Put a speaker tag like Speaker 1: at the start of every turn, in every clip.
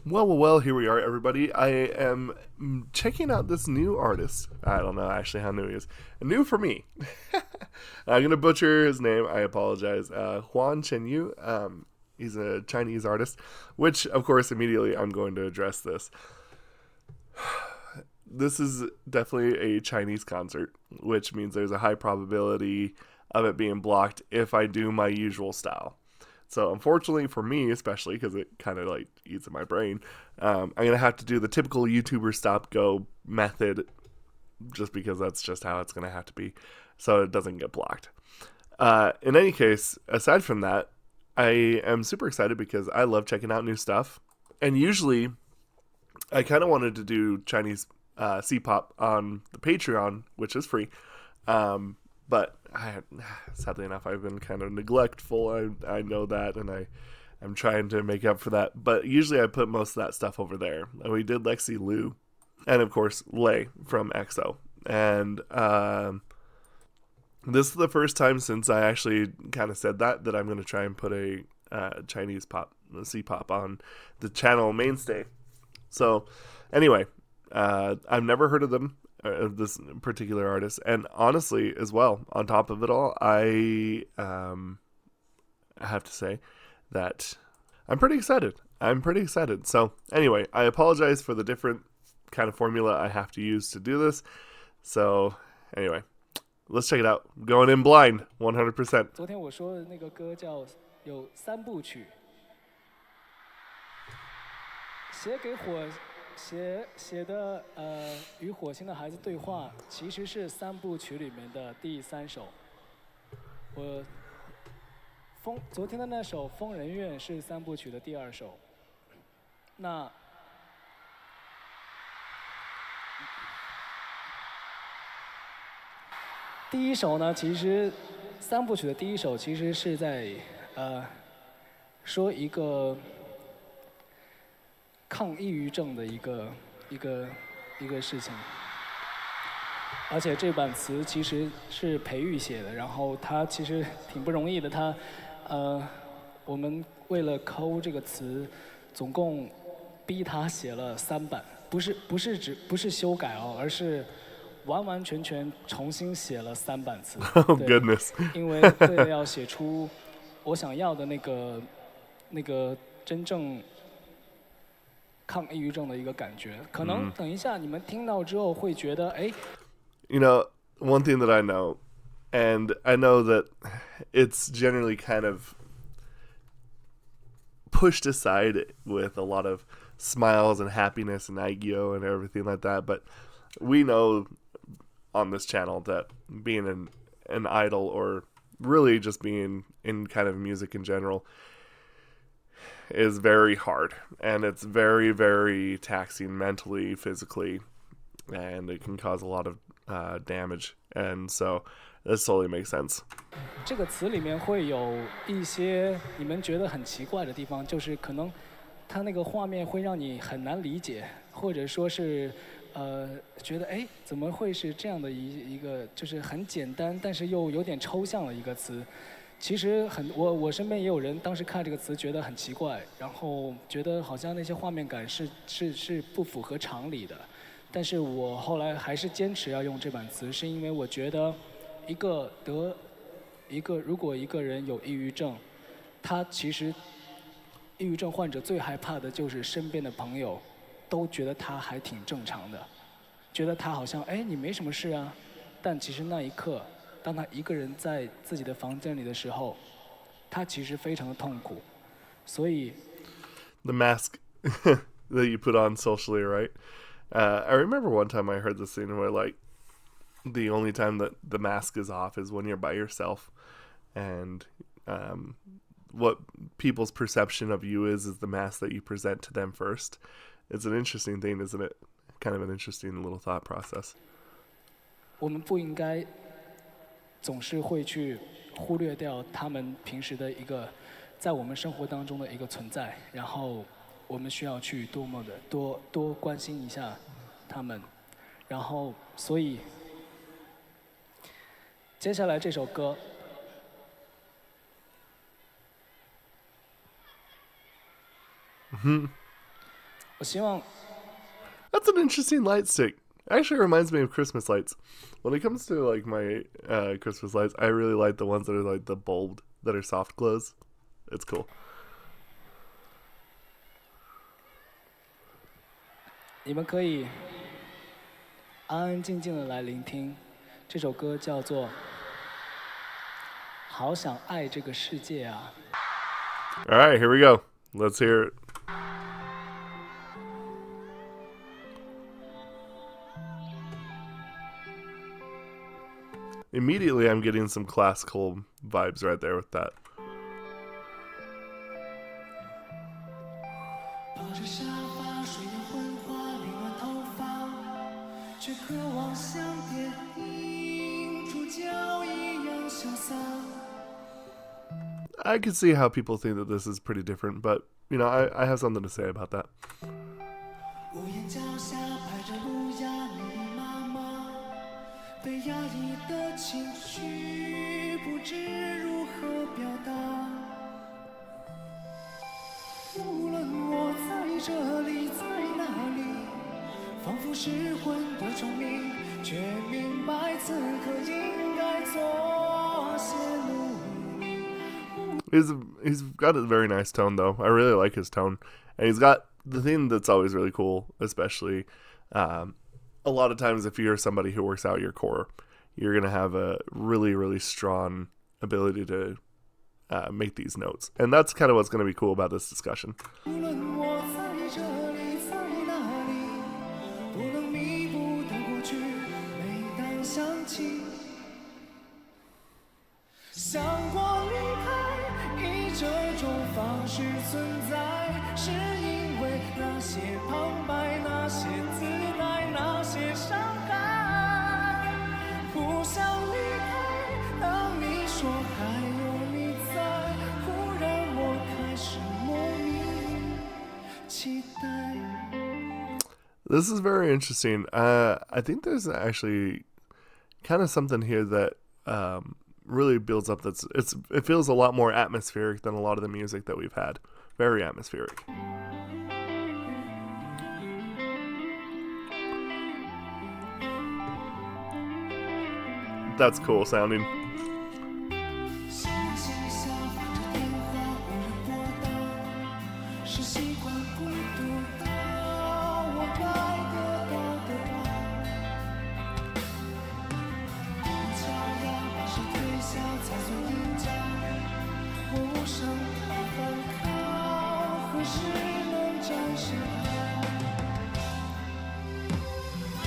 Speaker 1: Well, here we are, everybody. I am checking out this new artist. I don't know actually how new he is. New for me. I'm going to butcher his name. I apologize. Chenyu. He's a Chinese artist, which, of course, immediately I'm going to address this. This is definitely a Chinese concert, which means there's a high probability of it being blocked if I do my usual style. So unfortunately for me, especially because it kind of like eats at my brain, I'm gonna have to do the typical YouTuber stop go method, just because that's just how it's gonna have to be, so it doesn't get blocked. In any case, aside from that, I am super excited because I love checking out new stuff, and usually I kind of wanted to do Chinese C-pop on the Patreon, which is free. But sadly enough, I've been kind of neglectful. I know that, and I'm trying to make up for that. But usually I put most of that stuff over there. And we did Lexi Liu, and of course Lei from EXO. And this is the first time since I actually kind of said that I'm going to try and put a Chinese pop, C-pop on the channel mainstay. So anyway, I've never heard of them. This particular artist, and honestly as well, on top of it all, I have to say that I'm pretty excited. So anyway, I apologize for the different kind of formula I have to use to do this. So anyway, let's check it out. I'm going in blind 100%.
Speaker 2: 昨天我说的那个歌叫有三部曲，写给火写的与火星的孩子对话，其实是三部曲里面的第三首。我昨天的那首《疯人院》是三部曲的第二首。那第一首呢，其实三部曲的第一首其实是在说一个抗抑郁症的一个事情，而且这版词其实是裴玉写的，然后他其实挺不容易的，我们为了抠这个词，总共逼他写了3版，不是修改哦，而是完完全全重新写了3版词。
Speaker 1: Oh goodness！
Speaker 2: 因为为了要写出我想要的那个真正抗抑郁症的一个感觉，可能等一下你们听到之后会觉得，哎。
Speaker 1: You know, one thing that I know, and I know that it's generally kind of pushed aside with a lot of smiles and happiness and aigyo and everything like that, but we know on this channel that being an idol, or really just being in kind of music in general, is very hard, and it's very, very taxing mentally, physically, and it can cause a lot of damage, and so this totally makes sense.
Speaker 2: 这个词里面会有一些你们觉得很奇怪的地方，就是可能它那个画面会让你很难理解，或者说是觉得哎怎么会是这样的一个就是很简单但是又有点抽象的一个词。其实我身边也有人当时看这个词觉得很奇怪，然后觉得好像那些画面感是不符合常理的。但是我后来还是坚持要用这版词，是因为我觉得如果一个人有抑郁症，他其实抑郁症患者最害怕的就是身边的朋友都觉得他还挺正常的，觉得他好像哎你没什么事啊，但其实那一刻，当他一个人在自己的房间里的时候，他其实非常的痛苦，所以
Speaker 1: The mask that you put on socially, right? I remember one time I heard this thing where, like, the only time that the mask is off is when you're by yourself, and what people's perception of you is the mask that you present to them first. It's an interesting thing, isn't it? Kind of an interesting little thought process.
Speaker 2: 我们不应该总是会去忽略掉他们平时的一个在我们生活当中的一个存在，然后我们需要去多关心一下他们，然后所以接下来这首歌，我希望
Speaker 1: That's an interesting light stick. Actually reminds me of Christmas lights. When it comes to like my Christmas lights, I really like the ones that are like the bulbed, that are soft glows. It's cool.
Speaker 2: 你们可以安安静静的来聆听，这首歌叫做《好想爱这个世界啊》。
Speaker 1: All right, here we go. Let's hear it. Immediately, I'm getting some classical vibes right there with that.
Speaker 2: 抱着沙发，睡眼昏花，凌乱头发，却渴望像电影主角一样潇洒。
Speaker 1: I could see how people think that this is pretty different, but you know, I have something to say about that.
Speaker 2: 屋檐脚下排着路亚，密密麻麻，被压抑的情绪不知如何表达。无论我在这里，在哪里，仿佛失魂的虫鸣，却明白此刻应该做些努力。
Speaker 1: He's got a very nice tone though. I really like his tone, and he's got the thing that's always really cool, especially a lot of times if you're somebody who works out your core, you're gonna have a really strong ability to make these notes, and that's kind of what's gonna be cool about this discussion.
Speaker 2: 无论我在这里，在哪里，不能弥补的过去，每当想起，想过离开，以这种方式存在，是因为那些旁白，那些自带，那些伤害，不想离开。当你说还有你在，忽然我开始莫名期待。
Speaker 1: This is very interesting. I think there's actually kind of something here that really builds up. It feels a lot more atmospheric than a lot of the music that we've had. Very atmospheric. That's cool sounding.
Speaker 2: 心里心里想，放着电话无人拨打，是习惯孤独的我该得到的吧。不巧呀，把谁推下才算赢家？我无声的反抗，何时能战胜它？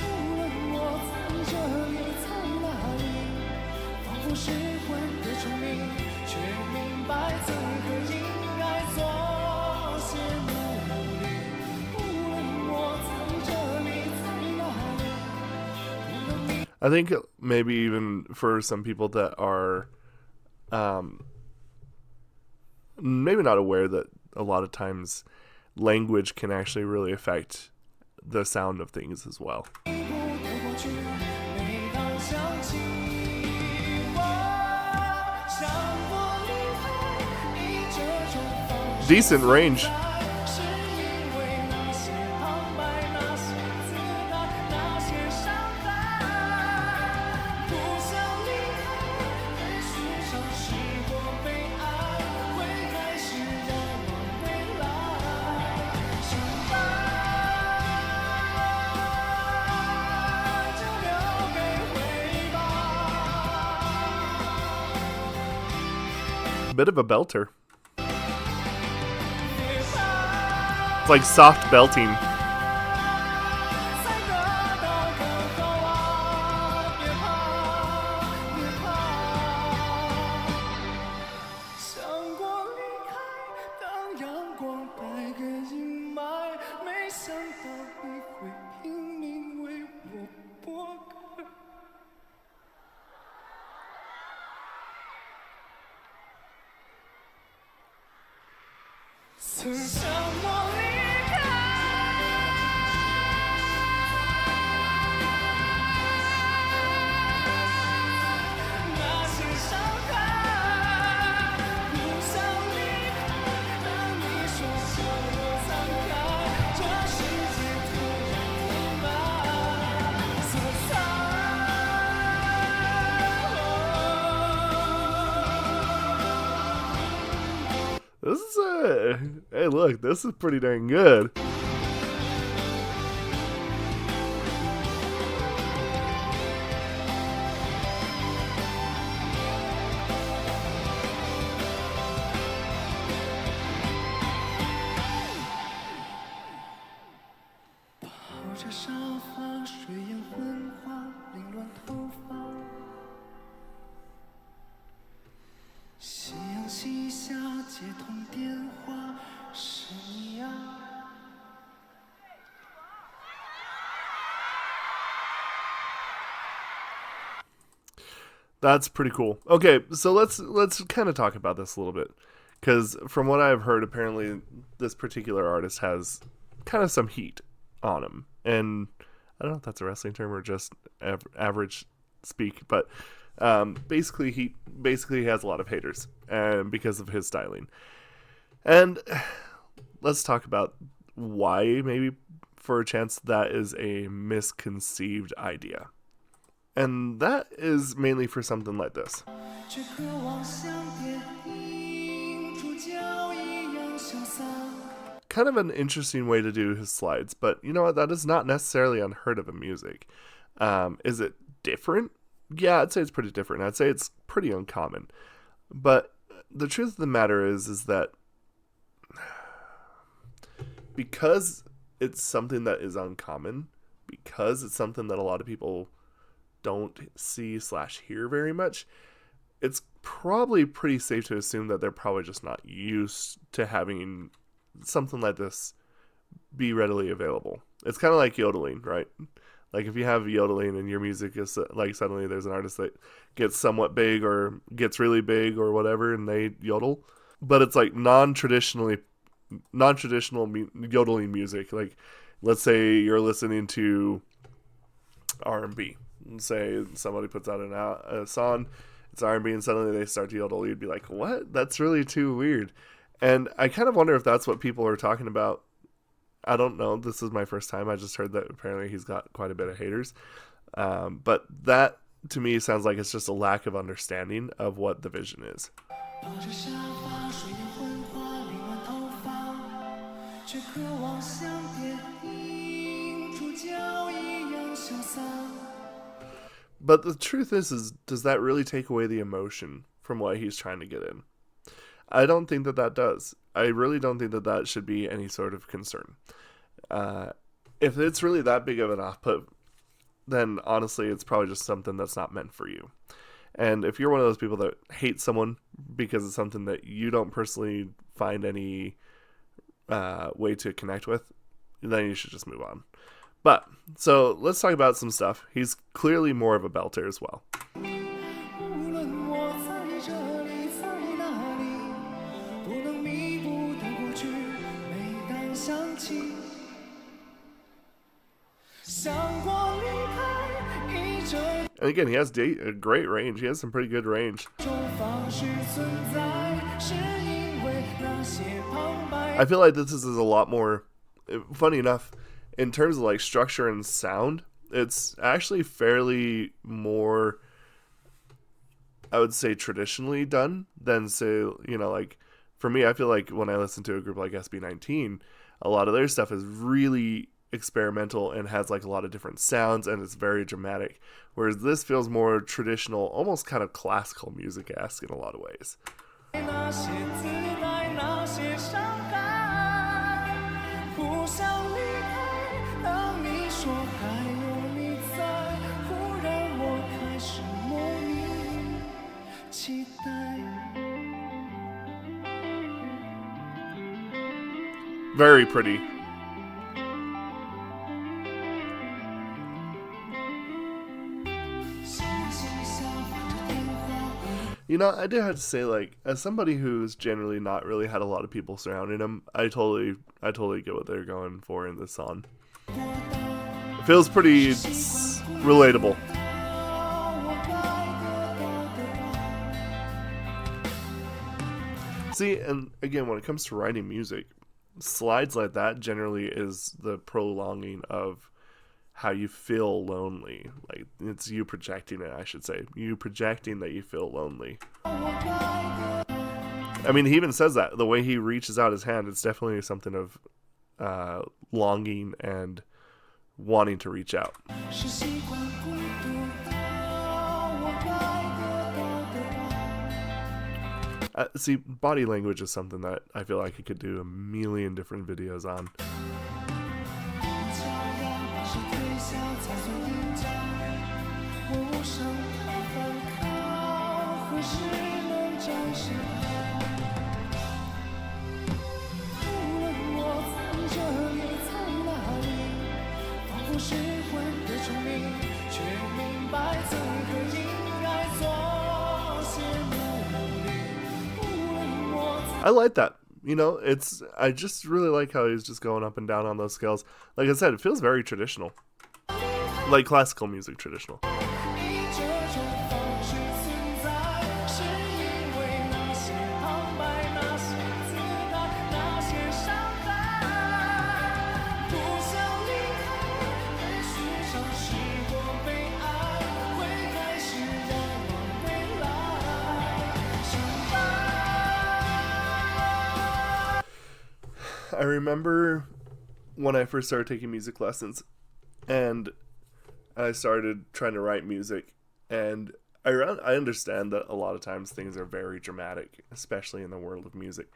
Speaker 2: 无论我在这里，在哪里。 仿佛失魂的虫鸣，却明白此刻应该做些努力。无论我在这里，在哪里，不能迷。
Speaker 1: I think maybe even for some people that are maybe not aware that a lot of times language can actually really affect the sound of things as well.
Speaker 2: 不得过去，每当想起。
Speaker 1: Decent range. Bit of a belter. It's like soft belting. Hey, look, this is pretty dang good. That's pretty cool. Okay, so let's kind of talk about this a little bit, because from what I've heard, apparently this particular artist has kind of some heat on him, and I don't know if that's a wrestling term or just average speak, but basically he has a lot of haters, and because of his styling. And let's talk about why, maybe for a chance, that is a misconceived idea. And that is mainly for something like this. Kind of an interesting way to do his slides, but you know what? That is not necessarily unheard of in music. Is it different? Yeah, I'd say it's pretty different. I'd say it's pretty uncommon. But the truth of the matter is that because it's something that is uncommon, because it's something that a lot of people don't see / hear very much, it's probably pretty safe to assume that they're probably just not used to having something like this be readily available. It's kind of like yodeling, right? Like if you have yodeling and your music is like, suddenly there's an artist that gets somewhat big or gets really big or whatever and they yodel, but it's like non-traditional yodeling music. Like let's say you're listening to R&B. Say somebody puts out a song, it's R&B, and suddenly they start to yodel. You'd be like, what? That's really too weird. And I kind of wonder if that's what people are talking about. I don't know. This is my first time. I just heard that apparently he's got quite a bit of haters. But that, to me, sounds like it's just a lack of understanding of what the vision is. But the truth is does that really take away the emotion from what he's trying to get in? I don't think that does. I really don't think that should be any sort of concern. If it's really that big of an output, then honestly, it's probably just something that's not meant for you. And if you're one of those people that hate someone because it's something that you don't personally find any way to connect with, then you should just move on. But, so let's talk about some stuff. He's clearly more of a belter as well. And again, he has a great range. He has some pretty good range. I feel like this is a lot more, funny enough, in terms of like structure and sound, it's actually fairly more, I would say, traditionally done than, say, like for me, I feel like when I listen to a group like SB19, a lot of their stuff is really experimental and has like a lot of different sounds and it's very dramatic, whereas this feels more traditional, almost kind of classical music-esque in a lot of ways. Very pretty. I did have to say, like, as somebody who's generally not really had a lot of people surrounding him, I totally get what they're going for in this song. It feels pretty relatable. See, and again, when it comes to writing music, slides like that generally is the prolonging of how you feel lonely. Like, it's you projecting it, I should say. You projecting that you feel lonely. I mean, he even says that. The way he reaches out his hand, it's definitely something of longing and wanting to reach out. See, body language is something that I feel like I could do a million different videos on. I like that. You know, I just really like how he's just going up and down on those scales. Like I said, it feels very traditional. Like classical music traditional. I remember when I first started taking music lessons and I started trying to write music, and I understand that a lot of times things are very dramatic, especially in the world of music.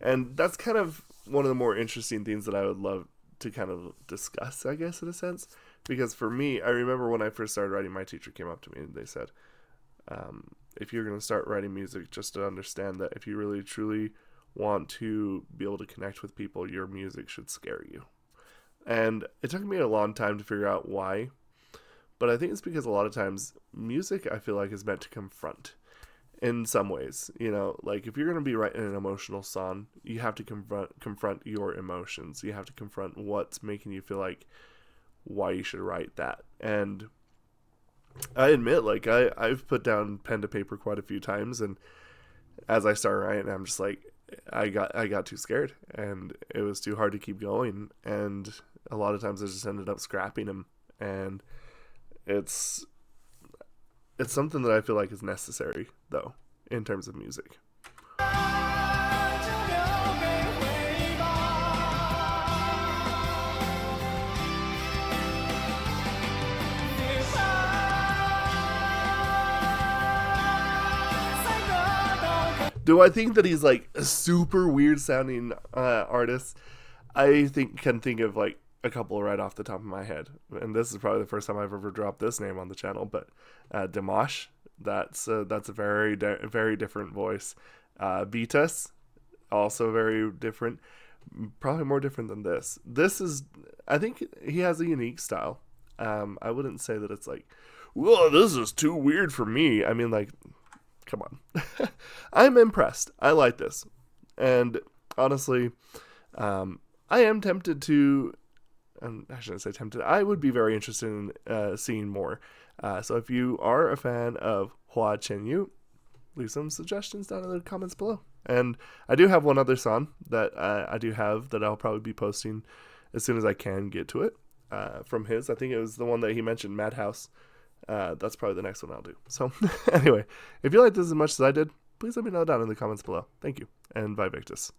Speaker 1: And that's kind of one of the more interesting things that I would love to kind of discuss, I guess, in a sense. Because for me, I remember when I first started writing, my teacher came up to me and they said, if you're going to start writing music, just to understand that if you really truly want to be able to connect with people, your music should scare you. And it took me a long time to figure out why, but I think it's because a lot of times music, I feel like, is meant to confront in some ways. You know, like if you're going to be writing an emotional song, you have to confront your emotions. You have to confront what's making you feel like why you should write that. And I admit, like I've put down pen to paper quite a few times, and as I start writing, I'm just like, I got too scared, and it was too hard to keep going, and a lot of times I just ended up scrapping them. And it's something that I feel like is necessary, though, in terms of music. Do I think that he's like a super weird sounding artist? I can think of like a couple right off the top of my head, and this is probably the first time I've ever dropped this name on the channel. But Dimash, that's a very very different voice. Vitas, also very different, probably more different than this. This is, I think he has a unique style. I wouldn't say that it's like, whoa, this is too weird for me. I mean, like, come on. I'm impressed. I like this. And honestly, I am tempted to, I shouldn't say tempted, I would be very interested in seeing more. So if you are a fan of Chenyu, leave some suggestions down in the comments below. And I do have one other song that I do have that I'll probably be posting as soon as I can get to it from his. I think it was the one that he mentioned, Madhouse. That's probably the next one I'll do. So anyway, if you like this as much as I did, please let me know down in the comments below. Thank you, and bye Victus.